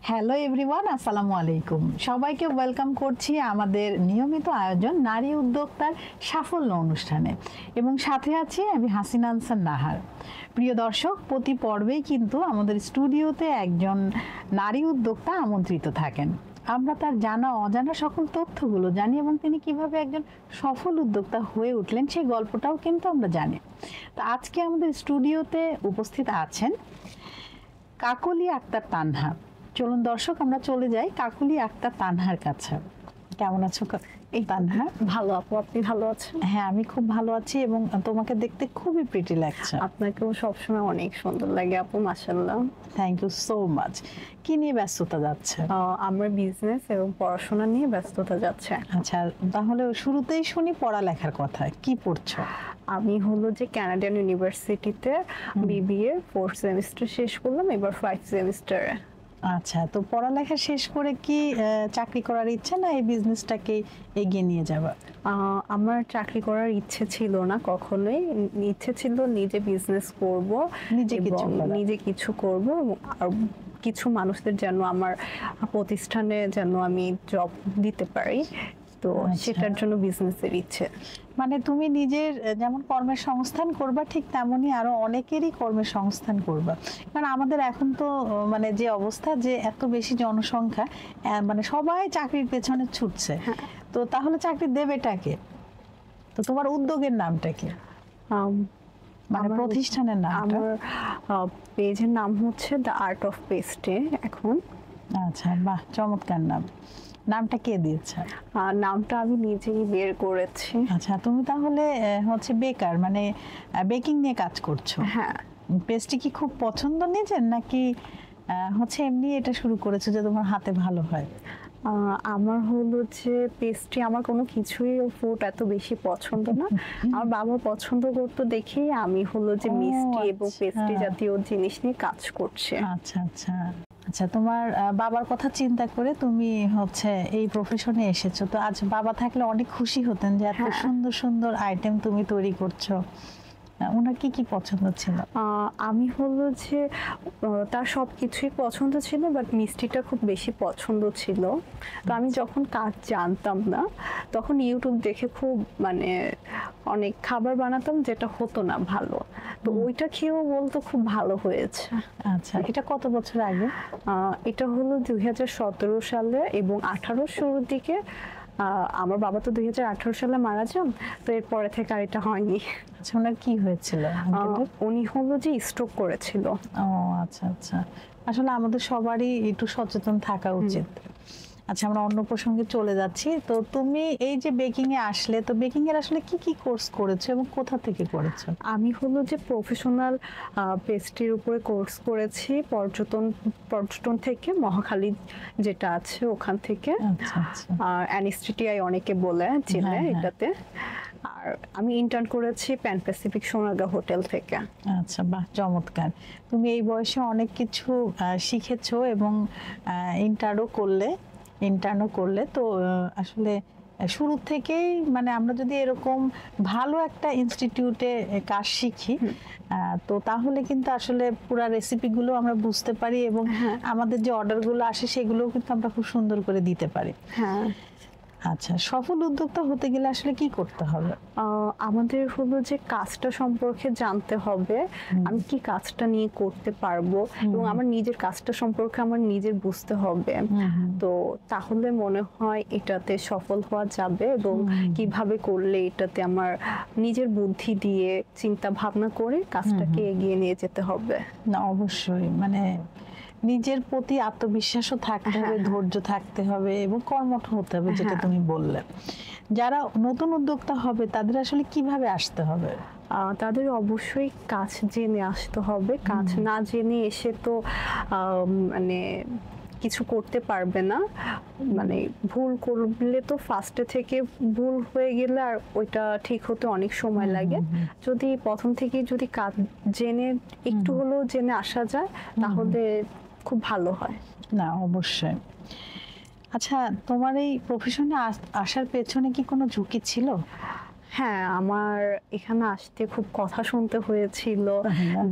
Hello everyone, আসসালামু আলাইকুম। সবাইকে ওয়েলকাম করছি আমাদের নিয়মিত আয়োজন নারী উদ্যোক্তার সাফল্য অনুষ্ঠানে, এবং সাথে আছি আমি হাসিনা আনসার নাহার। প্রিয় দর্শক, প্রতি পর্বেই কিন্তু আমাদের স্টুডিওতে একজন নারী উদ্যোক্তা আমন্ত্রিত থাকেন। আমরা তার জানা অজানা সকল তথ্যগুলো জানি এবং তিনি কিভাবে একজন সফল উদ্যোক্তা হয়ে উঠলেন সেই গল্পটাও কিন্তু আমরা জানি। তো আজকে আমাদের স্টুডিওতে উপস্থিত আছেন কাকলি আক্তার তানহা। চলুন দর্শক, আমরা চলে যাই কাকলি আক্তার তানহার কাছে। কেমন আছো এই তানহা? ভালো আপু, আপনি ভালো আছেন? হ্যাঁ, আমি খুব ভালো আছি এবং তোমাকে দেখতে খুবই প্রিটি লাগছে। আপনাকেও সবসময় অনেক সুন্দর লাগে আপু, মাশাআল্লাহ। Thank you so much. কি নিয়ে ব্যস্ততা যাচ্ছে? আমার বিজনেস এবং পড়াশোনা নিয়ে ব্যস্ততা যাচ্ছে। আচ্ছা, তাহলে শুরুতেই শুনি পড়ালেখার কথা। কি পড়ছো? আমি হলো যে কানাডিয়ান ইউনিভার্সিটিতে বিবিএ 4th সেমিস্টার শেষ করলাম, এবার 5th সেমিস্টারে। আচ্ছা, তো পড়ালেখা শেষ করে কি চাকরি করার ইচ্ছা, না এই বিজনেসটাকে এগিয়ে নিয়ে যাবা? আমার চাকরি করার ইচ্ছে ছিল না কখনোই। ইচ্ছে ছিল নিজে বিজনেস করব, নিজে কিছু করব, আর কিছু মানুষদের যেন আমার প্রতিষ্ঠানে যেন আমি জব দিতে পারি। তো সেটার জন্য বিজনেসের ইচ্ছে। মানে তুমি নিজের যেমন কর্মের সংস্থান করবা, ঠিক তেমনই আরো অনেকেরই কর্মের সংস্থান করবা। কারণ আমাদের এখন তো মানে যে অবস্থা, যে এত বেশি জনসংখ্যা, মানে সবাই চাকরির পেছনে ছুটছে। তো তাহলে চাকরি দেবেটাকে? তো তোমার উদ্যোগের নামটা কি, মানে প্রতিষ্ঠানের নাম? আমার পেজের নাম হচ্ছে দ্য আর্ট অফ পেস্টে এখন। আচ্ছা, বাহ, চমৎকার নাম। নামটা কে দিয়েছে? নামটা আমি নিজেই বের করেছি। আচ্ছা, তুমি তাহলে হচ্ছে বেকার, মানে বেকিং নিয়ে কাজ করছো? হ্যাঁ। পেস্ট্রি কি খুব পছন্দ নিজের, নাকি হচ্ছে এমনি এটা শুরু করেছো যে তোমার হাতে ভালো হয়? আমার হলো যে পেস্ট্রি, আমার কোনো কিছুই ফুড এত বেশি পছন্দ না। আমার বাবা পছন্দ করতো দেখেই আমি হলো যে মিষ্টি এবং পেস্ট্রি জাতীয় জিনিস নিয়ে কাজ করছি। আচ্ছা আচ্ছা আচ্ছা, তোমার বাবার কথা চিন্তা করে তুমি হচ্ছে এই প্রফেশনে এসেছো। তো আজ বাবা থাকলে অনেক খুশি হতেন যে এত সুন্দর সুন্দর আইটেম তুমি তৈরি করছো। ওনার কি কি পছন্দ ছিল? আমি হলো যে তার সব কিছুই পছন্দ ছিল, বাট মিষ্টিটা খুব বেশি পছন্দ ছিল। তো আমি যখন কাজ জানতাম না, তখন ইউটিউব দেখে খুব মানে অনেক খাবার বানাতাম যেটা হতো না ভালো। তো ওইটা খেয়েও বলতো খুব ভালো হয়েছে। আচ্ছা, এটা কত বছর আগে? এটা হলো 2017 সালে এবং 18 শুরুর দিকে। আমার বাবা তো 2018 সালে মারা যান, তো এরপরে থেকে আর এটা হয়নি। আচ্ছা, ওনার কি হয়েছিল? উনি হলো যে স্ট্রোক করেছিল। ও আচ্ছা আচ্ছা, আসলে আমাদের সবারই একটু সচেতন থাকা উচিত। আচ্ছা, আমরা অন্য প্রসঙ্গে চলে যাচ্ছি। তো তুমি এই যে বেকিং এ আসলে, তো বেকিং এর আসলে কি কি কোর্স করেছো এবং কোথা থেকে করেছো? আমি হলো যে প্রফেশনাল পেস্ট্রির উপরে কোর্স করেছি পর্যটন থেকে, মহাখালী যেটা আছে ওখান থেকে। আর অ্যানিস্টিটিআই অনেকে বলে চিনে এটাতে। আর আমি ইন্টার্ন করেছি প্যান প্যাসিফিক সোনারগাঁ হোটেল থেকে। আচ্ছা, বাহ, চমৎকার। তুমি এই বয়সে অনেক কিছু শিখেছো এবং ইন্টার্নও করলে। তো আসলে শুরু থেকেই মানে আমরা যদি এরকম ভালো একটা ইনস্টিটিউটে কাজ শিখি, তো তাহলে কিন্তু আসলে পুরো রেসিপিগুলো আমরা বুঝতে পারি এবং আমাদের যে অর্ডারগুলো আসে সেগুলোও কিন্তু আমরা খুব সুন্দর করে দিতে পারি। হ্যাঁ। আচ্ছা, সফল উদ্যোক্তা হতে গেলে আসলে কি করতে হবে? আমাদের হলো যে কাজটা সম্পর্কে জানতে হবে, আমি কি কাজটা নিয়ে করতে পারবো, এবং আমার নিজের কাজটা সম্পর্কে আমার নিজের বুঝতে হবে। তো তাহলে মনে হয় এটাতে সফল হওয়া যাবে, এবং কিভাবে করলে এটাতে আমার নিজের বুদ্ধি দিয়ে চিন্তা ভাবনা করে কাজটাকে এগিয়ে নিয়ে যেতে হবে। না, অবশ্যই, মানে নিজের প্রতি আত্মবিশ্বাসও থাকতে হবে, ধৈর্য থাকতে হবে এবং কর্মঠ হতে হবে, যেটা তুমি বললে। যারা নতুন উদ্যোক্তা হবে তাদের আসলে কিভাবে আসতে হবে? তাদের অবশ্যই কাজ জেনে আসতে হবে। কাজ না জেনে এসে তো মানে কিছু করতে পারবে না। মানে ভুল করলে তো ফার্স্টে থেকে ভুল হয়ে গেলে আর ওইটা ঠিক হতে অনেক সময় লাগে। যদি প্রথম থেকে যদি কাজ জেনে একটু হলেও জেনে আসা যায় তাহলে খুব ভালো হয়। না, অবশ্যই। আচ্ছা, তোমার এই প্রফেশনে আসার পেছনে কি কোনো ঝুঁকি ছিল? হ্যাঁ, আমার এখানে আসতে খুব কথা শুনতে হয়েছিল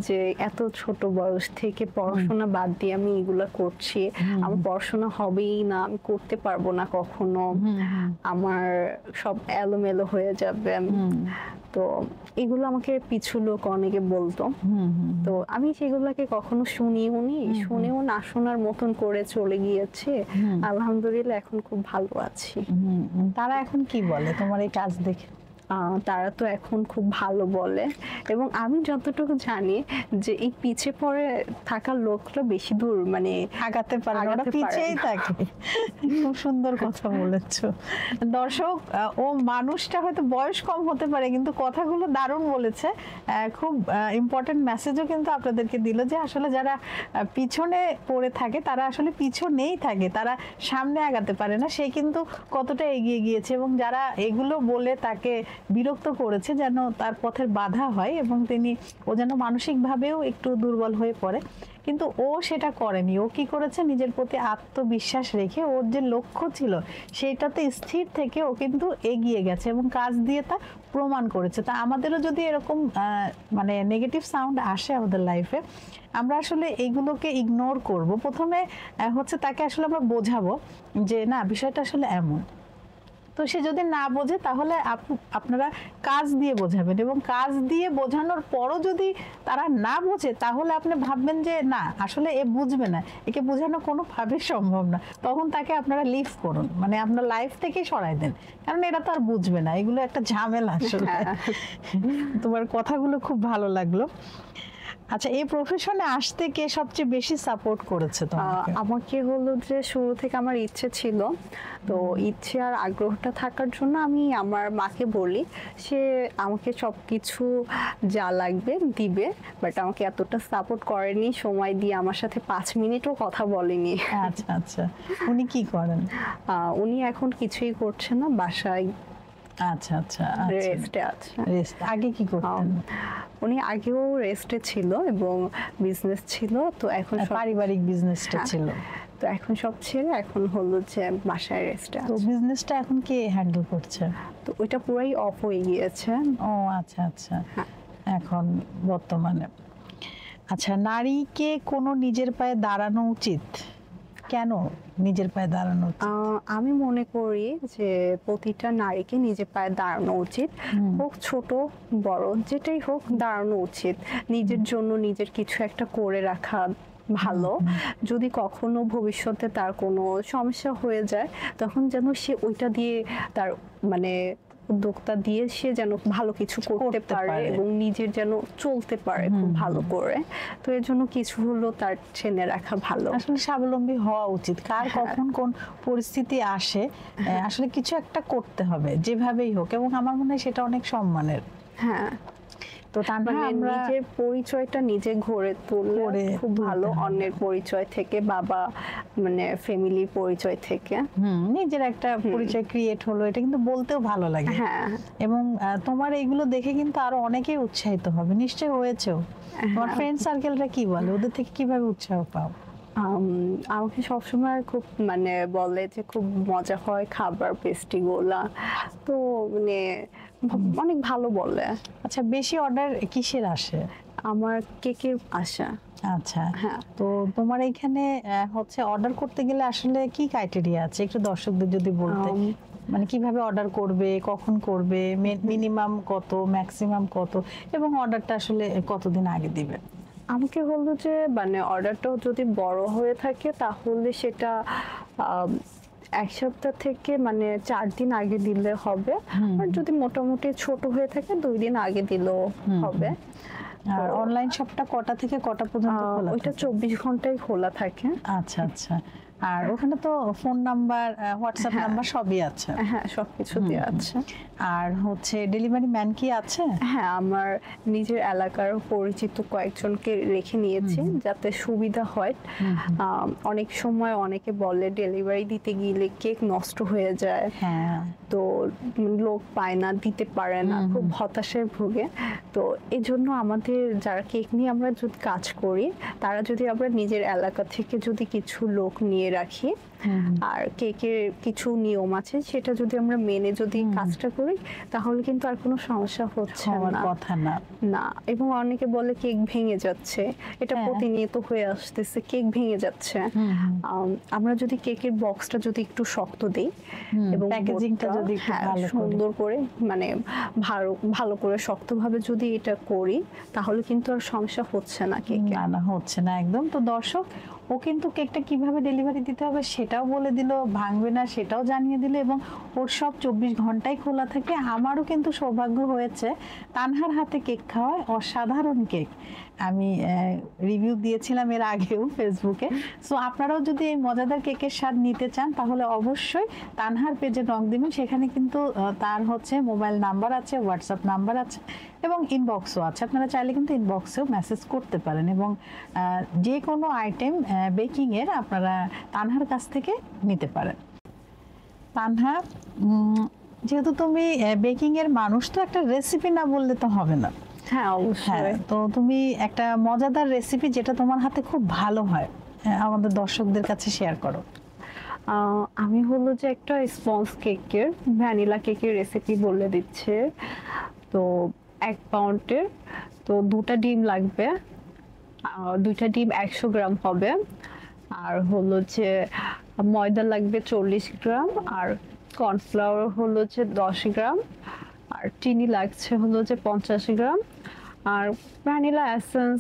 যে এত ছোট বয়স থেকে পড়াশোনা বাদ দিয়ে আমি এগুলা করছি, আমার পড়াশোনা হবেই না, আমি করতে পারবো না কখনো, আমার সব এলোমেলো হয়ে যাবে। তো এগুলো আমাকে পিছু লোক অনেকে বলতো, তো আমি সেগুলোকে কখনো শুনেও না শোনার মতন করে চলে গিয়েছে। আলহামদুলিল্লাহ এখন খুব ভালো আছি। তারা এখন কি বলে তোমার এই কাজ দেখে? তারা তো এখন খুব ভালো বলে, এবং আমি যতটুকু জানি যে এই পিছে পড়ে থাকা লোকরা বেশি দূর মানে আগাতে পারে না, ওরা পিছেই থাকে। খুব সুন্দর কথা বলেছো। দর্শক, ও মানুষটা হয়তো বয়স কম হতে পারে কিন্তু কথাগুলো দারুণ বলেছে। খুব ইম্পর্টেন্ট মেসেজও কিন্তু আপনাদেরকে দিল যে আসলে যারা পিছনে পড়ে থাকে তারা আসলে পিছনেই থাকে, তারা সামনে আগাতে পারে না, সে কিন্তু কতটা এগিয়ে গিয়েছে। এবং যারা এগুলো বলে তাকে বিরক্ত করেছে যেন তার পথের বাধা হয় এবং ও যেন মানসিকভাবেও একটু দুর্বল হয়ে পড়ে, কিন্তু ও সেটা করেনি। ও কি করেছে, নিজের প্রতি আত্মবিশ্বাস রেখে ওর যে লক্ষ্য ছিল সেইটাতে স্থির থেকে ও কিন্তু এগিয়ে গেছে এবং কাজ দিয়ে তা প্রমাণ করেছে। তা আমাদেরও যদি এরকম মানে নেগেটিভ সাউন্ড আসে আমাদের লাইফে, আমরা আসলে এইগুলোকে ইগনোর করব। প্রথমে হচ্ছে তাকে আসলে আমরা বোঝাবো যে না, বিষয়টা আসলে এমন। তো সে যদি না বোঝে তাহলে আপনারা কাজ দিয়ে বোঝাবেন, এবং কাজ দিয়ে বোঝানোর পরও যদি তারা না বোঝে তাহলে আপনি ভাববেন যে না, আসলে এ বুঝবে না, একে বোঝানো কোনোভাবেই সম্ভব না। তখন তাকে আপনারা লিভ করুন, মানে আপনার লাইফ থেকে সরাই দেন, কারণ এটা তো আর বুঝবে না, এগুলো একটা ঝামেলা আসলে। তোমার কথাগুলো খুব ভালো লাগলো। আচ্ছা, এই প্রফেশনে আসতে কে সবচেয়ে বেশি সাপোর্ট করেছে তোমাকে? আমাকে হলো যে শুরু থেকে আমার ইচ্ছে ছিল, তো ইচ্ছে আর আগ্রহটা থাকার জন্য আমি আমার মাকে বলি, সে আমাকে সবকিছু যা লাগবে দিবে, বাট আমাকে এতটা সাপোর্ট করেনি, সময় দিয়ে আমার সাথে 5 মিনিটও কথা বলেনি। আচ্ছা আচ্ছা, উনি কি করেন? উনি এখন কিছুই করছে না, বাসায় আচ্ছা আচ্ছা, রেস্টে আছে। রেস্ট। আগে কি করতেন? উনি আগেও রেস্টে ছিল এবং বিজনেস ছিল, তো এখন পারিবারিক বিজনেসটা ছিল, তো এখন সব ছেড়ে এখন হলো যে বাসায় রেস্টে আছে। তো বিজনেসটা এখন কে হ্যান্ডেল করছে? তো ওইটা পুরাই অফ হয়ে গিয়েছে। ও আচ্ছা আচ্ছা, এখন বর্তমানে। আচ্ছা, নারীকে কোনো নিজের পায়ে দাঁড়ানো উচিত? কেন নিজের পায়ে দাঁড়ানো উচিত? আমি মনে করি যে প্রতিটা নারীকে নিজের পায়ে দাঁড়ানো উচিত, হোক ছোট বড় যেটাই হোক, দাঁড়ানো উচিত। নিজের জন্য নিজের কিছু একটা করে রাখা ভালো। যদি কখনো ভবিষ্যতে তার কোনো সমস্যা হয়ে যায় তখন যেন সে ওইটা দিয়ে তার মানে উদ্যোক্তা দিয়ে সে যেন ভালো কিছু করতে পারে এবং নিজের যেন চলতে পারে খুব ভালো করে। তো এর জন্য কিছু হলো তার ছেলে রাখা ভালো। আসলে স্বাবলম্বী হওয়া উচিত। কার কখন কোন পরিস্থিতি আসে, আসলে কিছু একটা করতে হবে যেভাবেই হোক, এবং আমার মনে হয় সেটা অনেক সম্মানের। হ্যাঁ, তো তার মানে নিজের পরিচয়টা নিজে গড়ে তুললে খুব ভালো, অন্যের পরিচয় থেকে, বাবা মানে ফ্যামিলির পরিচয় থেকে নিজের একটা পরিচয় ক্রিয়েট হলো, এটা কিন্তু বলতেও ভালো লাগে। হ্যাঁ, এবং তোমার এইগুলো দেখে কিন্তু আরো অনেকেই উৎসাহিত হবে, নিশ্চয়ই হয়েছেও। তোমার ফ্রেন্ড সার্কেলটা কি বলে, ওদের থেকে কিভাবে উৎসাহ পাও? আমাকে সবসময় খুব মানে বলে যে খুব মজা হয় খাবার, পেস্ট্রি গোলা, তো মানে অনেক ভালো বলে। আচ্ছা, বেশি অর্ডার কিসের আসে? আমার কেকের আসা। আচ্ছা, হ্যাঁ। তো তোমার এখানে হচ্ছে অর্ডার করতে গেলে আসলে কি ক্রাইটেরিয়া আছে, একটু দর্শকদের যদি বলতে, মানে কিভাবে অর্ডার করবে, কখন করবে, মিনিমাম কত, ম্যাক্সিমাম কত, এবং অর্ডারটা আসলে কতদিন আগে দিবে? আমাকে বললো যে মানে অর্ডারটাও যদি বড় হয়ে থাকে তাহলে সেটা 1 সপ্তাহ থেকে মানে 4 দিন আগে দিলে হবে, আর যদি মোটামুটি ছোট হয়ে থাকে 2 দিন আগে দিলেও হবে। আর অনলাইন শপটা কটা থেকে কটা পর্যন্ত খোলা? ওইটা 24 ঘন্টাই খোলা থাকে। আচ্ছা আচ্ছা, আর ওখানে তো ফোন নাম্বার, হোয়াটসঅ্যাপ নাম্বার সবই আছে? হ্যাঁ, সবকিছু দেওয়া আছে। আর হচ্ছে ডেলিভারি ম্যান কি আছে? হ্যাঁ, আমার নিজের এলাকার পরিচিত কয়েকজনকে রেখে নিয়েছি যাতে সুবিধা হয়। অনেক সময় অনেকে বলে ডেলিভারি দিতে গেলে কেক নষ্ট হয়ে যায়, হ্যাঁ, তো লোক পায় না, দিতে পারে না, খুব হতাশায় ভোগে। তো এই জন্য আমাদের যারা কেক নিয়ে আমরা যদি কাজ করি, তারা যদি আমরা নিজের এলাকা থেকে যদি কিছু লোক নিয়ে কমিয়ে রাখি। আর কেকের কিছু নিয়ম আছে, সেটা যদি আমরা মেনে যদি কাজটা করি তাহলে কিন্তু আর কোনো সমস্যা হচ্ছে না কথা না। না, এবং অনেকে বলে কেক ভেঙে যাচ্ছে, এটা প্রতিনিয়ত হয়ে আসতেছে, কেক ভেঙে যাচ্ছে। আমরা যদি কেকের বক্সটা যদি একটু শক্ত দিই এবং প্যাকেজিংটা যদি সুন্দর করে মানে ভালো করে শক্তভাবে যদি এটা করি তাহলে কিন্তু আর সমস্যা হচ্ছে না কেকে। না হচ্ছে না একদম। তো দর্শক, ও কিন্তু কেকটা কিভাবে ডেলিভারি দিতে হবে সেটাও বলে দিল, ভাঙবে না সেটাও জানিয়ে দিল, এবং ওর সব 24 ঘন্টাই খোলা থাকে। আমারও কিন্তু সৌভাগ্য হয়েছে তানহার হাতে কেক খাওয়ায়, অসাধারণ কেক। আমি রিভিউ দিয়েছিলাম এর আগেও ফেসবুকে। সো আপনারাও যদি এই মজাদার কেকের স্বাদ নিতে চান তাহলে অবশ্যই তানহার পেজে নক দিবেন। সেখানে কিন্তু তার হচ্ছে মোবাইল নাম্বার আছে, হোয়াটসঅ্যাপ নাম্বার আছে এবং ইনবক্সও আছে। আপনারা চাইলে কিন্তু ইনবক্সেও মেসেজ করতে পারেন, এবং যে কোনো আইটেম বেকিংয়ের আপনারা তানহার কাছ থেকে নিতে পারেন। তানহা, যেহেতু তুমি বেকিংয়ের মানুষ, তো একটা রেসিপি না বললে তো হবে না। হ্যাঁ অবশ্যই। তো তুমি একটা মজাদার রেসিপি যেটা তোমার হাতে খুব ভালো হয় আমাদের দর্শকদের কাছে শেয়ার করো। আমি হলো যে একটা স্পঞ্জ কেকের, ভ্যানিলা কেকের রেসিপি বলে দিচ্ছে। তো 1 পাউন্ডের তো 2টা ডিম লাগবে, 2টা ডিম 100 গ্রাম হবে। আর হলো যে ময়দা লাগবে 40 গ্রাম, আর কর্নফ্লাওয়ার হলো যে 10 গ্রাম, আর চিনি লাগছে হলো যে 50 গ্রাম, আর ভ্যানিলা এসেন্স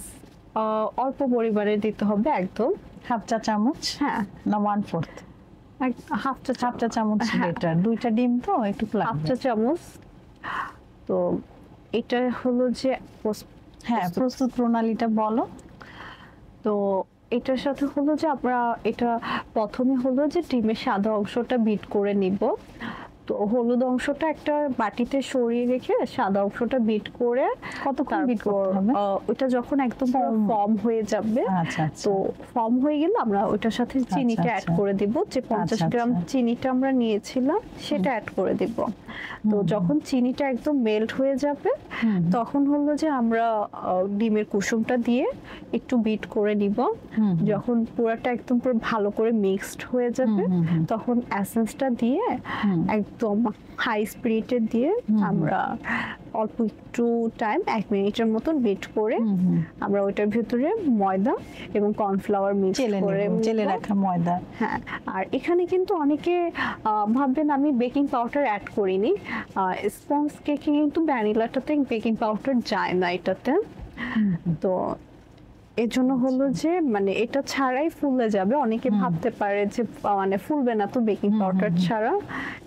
অল্প পরিমাণে দিতে হবে, একদম হাফ চা চামচ। হ্যাঁ, না 1/4, হাফ চা চামচ বেটার। 2টা ডিম তো একটু লাগবে, হাফ চা চামচ। তো এটা হলো যে প্রস্তুত প্রণালীটা বলো। তো এটার সাথে হলো যে আমরা এটা প্রথমে হলো যে ডিমের সাদা অংশটা বিট করে নিব। তো হলুদ অংশটা একটা বাটিতে সরিয়ে রেখে সাদা অংশটা বিট করে কতক্ষণ বিট করতে হবে? ওটা যখন একদম ফর্ম হয়ে যাবে, তো ফর্ম হয়ে গেলে আমরা ওটার সাথে চিনিটা অ্যাড করে দিব। যে 50 গ্রাম চিনিটা আমরা নিয়েছিলাম সেটা অ্যাড করে দিব। তো যখন চিনিটা একদম মেল্ট হয়ে যাবে তখন হলো যে আমরা ডিমের কুসুমটা দিয়ে একটু বিট করে নিব। যখন পুরোটা একদম পুরো ভালো করে মিক্সড হয়ে যাবে তখন এসেন্সটা দিয়ে একদম হাই স্পিরিটে দিয়ে আমরা অল্প একটু টাইম 1 মিনিটের মতন বিট করে আমরা ওইটার ভিতরে ময়দা এবং কর্নফ্লাওয়ার মিক্স করে চেলে রাখা ময়দা। হ্যাঁ, আর এখানে কিন্তু অনেকে ভাববেন আমি বেকিং পাউডার অ্যাড করিনি। স্পঞ্জ কেকে কিন্তু ভ্যানিলাটাতে বেকিং পাউডার যায় না এটাতে। তো এর জন্য হলো যে মানে এটা ছাড়াই ফুলে যাবে। অনেকে ভাবতে পারে যে মানে ফুলবে না তো বেকিং পাউডার ছাড়া,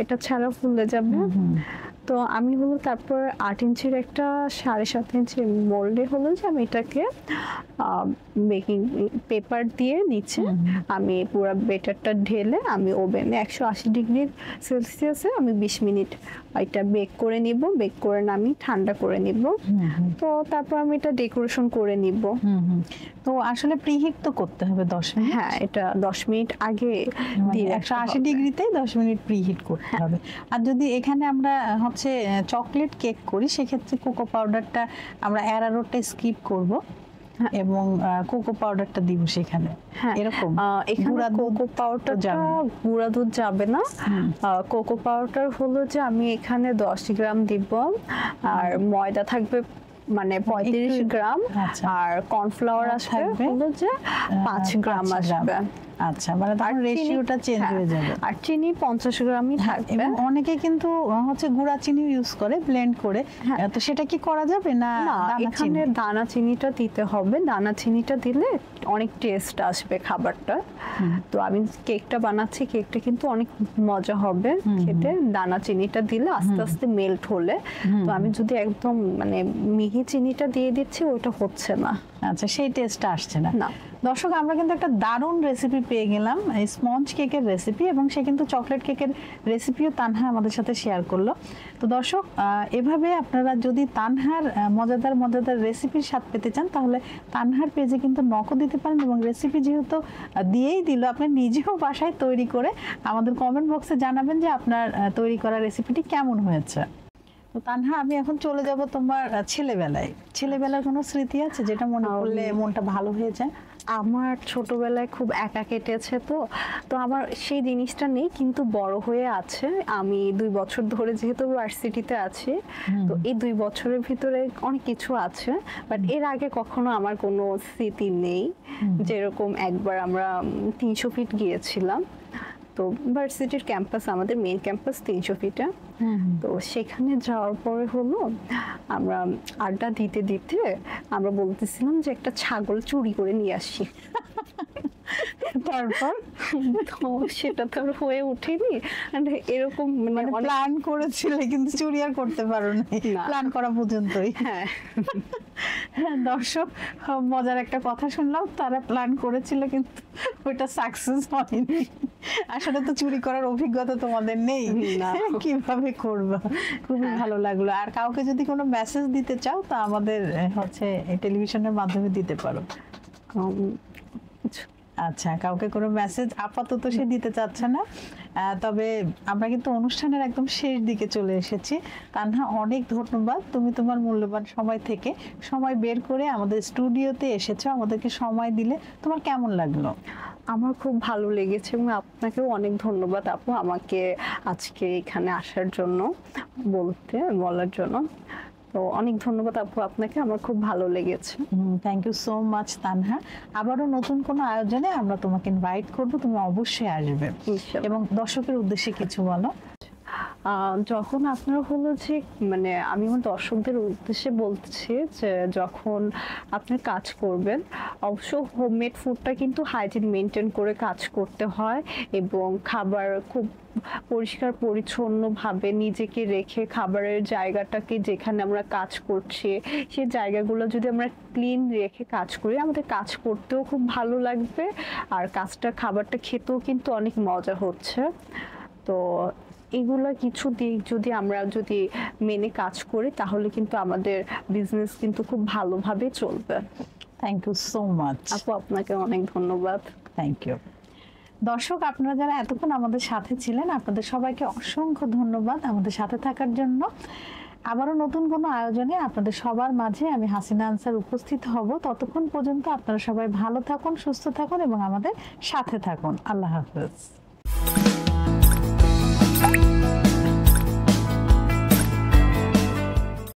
এটা ছাড়া ফুলে যাবে। তো আমি হলো তারপর 8 ইঞ্চির একটা 7.5 ইঞ্চি মোল্ডে হলো যে আমি এটাকে বেকিং পেপার দিয়ে নিচে আমি পুরো বেটারটা ঢেলে আমি ওভেনে 180 ডিগ্রি সেলসিয়াসে আমি 20 মিনিট এটা বেক করে নিব। বেক করে আমি ঠান্ডা করে নিব। তো তারপর আমি এটা ডেকোরেশন করে নিব। তো আসলে প্রিহিট তো করতে হবে 10 মিনিট। হ্যাঁ, এটা 10 মিনিট আগে দিয়ে 180 ডিগ্রিতে 10 মিনিট প্রিহিট করতে হবে। আর যদি এখানে আমরা হচ্ছে চকলেট কেক করি সেক্ষেত্রে কোকো পাউডারটা আমরা অ্যারারোটটা স্কিপ করব এবং কোকো পাউডারটা দিব সেখানে। এরকম এখানে কোকো পাউডারটা গুঁড়া দুধ যাবে না। কোকো পাউডার হলো যে আমি এখানে 10 গ্রাম দিব, আর ময়দা থাকবে মানে 35 গ্রাম, আর কর্নফ্লাওয়ার আসবে হলো যে 5 গ্রাম আসবে। আচ্ছা, মানে তার রেশিওটা চেঞ্জ হয়ে যাবে। আর চিনি 50 গ্রামই থাকবে। এবং অনেকে কিন্তু হচ্ছে গুঁড়া চিনি ইউজ করে ব্লেন্ড করে, তো সেটা কি করা যাবে না? এখানে দানা চিনিটা দিতে হবে। দানা চিনিটা দিলে অনেক টেস্ট আসবে খাবারটা। তো আমি কেকটা বানাচ্ছি, কেকটা কিন্তু অনেক মজা হবে খেতে। দানা চিনিটা দিলে আস্তে আস্তে মেল্ট হলে, তো আমি যদি একদম মানে মিহি চিনিটা দিয়ে দিচ্ছি ওইটা হচ্ছে না। আচ্ছা, সেই টেস্টটা আসছে না। দর্শক, আমরা কিন্তু একটা দারুণ রেসিপি পেয়ে গেলাম, স্পঞ্জ কেকের রেসিপি, এবং সে কিন্তু চকলেট কেকের রেসিপিও তানহা আমাদের সাথে শেয়ার করলো। তো দর্শক, এভাবে আপনারা যদি তানহার মজাদার মজাদার রেসিপির স্বাদ পেতে চান তাহলে তানহার পেজে কিন্তু নকও দিতে পারেন, এবং রেসিপি যেহেতু দিয়েই দিল আপনি নিজেও বাসায় তৈরি করে আমাদের কমেন্ট বক্সে জানাবেন যে আপনার তৈরি করা রেসিপিটি কেমন হয়েছে। তো তানহা, আমি এখন চলে যাব তোমার ছেলেবেলায়। ছেলেবেলার কোনো স্মৃতি আছে যেটা মনে করলে মনটা ভালো হয়ে যায়? আমার ছোটবেলায় খুব একা কেটেছে, তো তো আমার সেই জিনিসটা নেই, কিন্তু বড় হয়ে আছে। আমি 2 বছর ধরে যেহেতু ভার্সিটিতে আছি, তো এই 2 বছরের ভিতরে অনেক কিছু আছে, বাট এর আগে কখনো আমার কোনো স্মৃতি নেই। যেরকম একবার আমরা 300 ফিট গিয়েছিলাম, তো ভার্সিটির ক্যাম্পাস, আমাদের মেইন ক্যাম্পাস 300 ফিটে। তো সেখানে যাওয়ার পরে হলো আমরা আড্ডা দিতে দিতে আমরা বলতেছিলাম যে একটা ছাগল চুরি করে নিয়ে আসি। তারপর তো সেটা তো আর হয়ে ওঠেনি। And এরকম মানে অনেক প্ল্যান করেছিলে কিন্তু চুরি আর করতে পারো না, না। প্ল্যান করা পর্যন্তই। হ্যাঁ দর্শক, মজার একটা কথা শুনলাম, তারা প্ল্যান করেছিল কিন্তু ওইটা সাকসেস হয়নি। আসলে তো চুরি করার অভিজ্ঞতা তোমাদের নেই, না। কিভাবে করবা। খুবই ভালো লাগলো। আর কাউকে যদি কোনো মেসেজ দিতে চাও তা আমাদের হচ্ছে এই টেলিভিশনের মাধ্যমে দিতে পারো। আচ্ছা, কাউকে কোনো মেসেজ আপাতত সে দিতে চাচ্ছে না। তবে আমরা কিন্তু অনুষ্ঠানের একদম শেষ দিকে চলে এসেছি। তানহা, অনেক ধন্যবাদ, তুমি তোমার মূল্যবান সময় থেকে সময় বের করে আমাদের স্টুডিওতে এসেছো, আমাদেরকে সময় দিলে। তোমার কেমন লাগলো? আমার খুব ভালো লেগেছে, এবং আপনাকেও অনেক ধন্যবাদ আপু আমাকে আজকে এখানে আসার জন্য, বলার জন্য। তো অনেক ধন্যবাদ আপু আপনাকে, আমার খুব ভালো লেগেছে। Thank you so much Tanha. আবারও নতুন কোনো আয়োজনে আমরা তোমাকে ইনভাইট করব, তুমি অবশ্যই আসবে। ইনশাআল্লাহ। এবং দর্শকের উদ্দেশ্যে কিছু বলো। যখন আপনারা হলো যে মানে আমি আমার দর্শকদের উদ্দেশ্যে বলছি যে যখন আপনি কাজ করবেন, অবশ্য হোমমেড ফুডটা কিন্তু হাইজিন মেনটেন করে কাজ করতে হয়, এবং খাবার খুব পরিষ্কার পরিচ্ছন্নভাবে নিজেকে রেখে খাবারের জায়গাটাকে, যেখানে আমরা কাজ করছি সেই জায়গাগুলো যদি আমরা ক্লিন রেখে কাজ করি, আমাদের কাজ করতেও খুব ভালো লাগবে, আর খাবারটা খেতেও কিন্তু অনেক মজা হচ্ছে। তো এগুলো কিছু দিক আমরা যদি মেনে কাজ করি, তাহলে কিন্তু আমাদের বিজনেস কিন্তু খুব ভালোভাবে চলবে। থ্যাংক ইউ সো মাচ আপু, আপনাকে অনেক ধন্যবাদ। Thank you. দর্শক, আপনারা যারা এতক্ষণ আমাদের সাথে ছিলেন, আপনাদের সবাইকে অসংখ্য ধন্যবাদ আমাদের সাথে থাকার জন্য। আবারও নতুন কোনো আয়োজনে আপনাদের সবার মাঝে আমি হাসিনা আনসার উপস্থিত হব। ততক্ষণ পর্যন্ত আপনারা সবাই ভালো থাকুন, সুস্থ থাকুন এবং আমাদের সাথে থাকুন। আল্লাহ হাফেজ।